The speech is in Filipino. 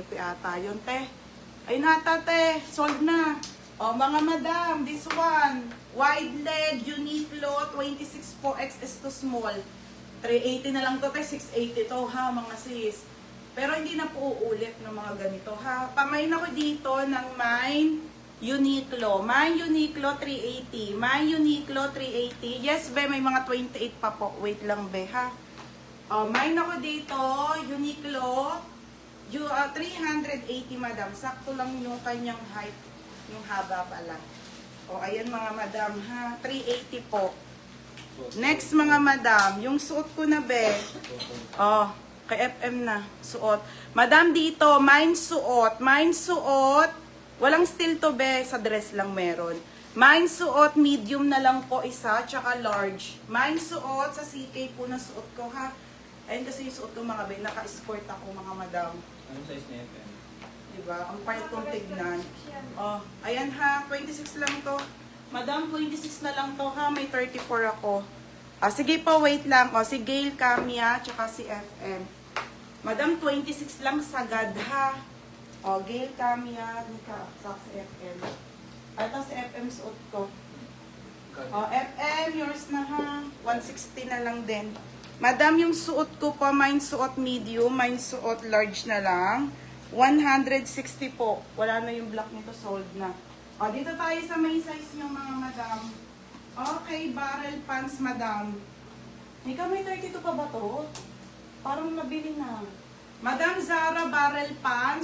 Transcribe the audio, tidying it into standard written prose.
epe ata yun, te. Ay nata, te. Sold na. O, mga madam, this one. Wide leg, Uniqlo, 26 po, XS to small. 380 na lang to, te. 680 to, ha, mga sis. Pero hindi na po uulit ng mga ganito, ha. Pamain ako dito ng Mine Uniqlo. Mine Uniqlo 380. Mine Uniqlo 380. Yes, be, may mga 28 pa po. Wait lang, be, ha. O, mine ako dito, Uniqlo. 380, madam. Sakto lang yung kanyang height. Yung haba pala. O, ayan mga madam, ha. 380 po. Next mga madam, yung suot ko na, be. O, kay FM na, suot. Madam dito, mine suot. Mine suot. Walang steel to, be. Sa dress lang meron. Mine suot, medium na lang po isa, tsaka large. Mine suot, sa CK po na suot ko, ha. Ayun kasi yung suot ko, mga be. Naka-escort ako, mga madam. Anong size na FM? Diba? Ang payat kong tignan. Oh, ayan ha, 26 lang to. Madam, 26 na lang to ha, may 34 ako. Ah, sige po, wait lang. Oh, si Gail, Camia, tsaka si FM. Madam, 26 lang sagad ha. Oh, Gail, Camia, Nika, sa si FM. Ito si FM suot ko. Oh, FM, yours na ha. 160 na lang din. Madam, yung suot ko pa, mine suot medium, mine suot large na lang. 160 po. Wala na yung black nito, sold na. O, dito tayo sa may size yung mga madam. Okay, barrel pants, madam. Ikaw, may 32 pa ba to? Parang nabili na. Madam Zara, barrel pants.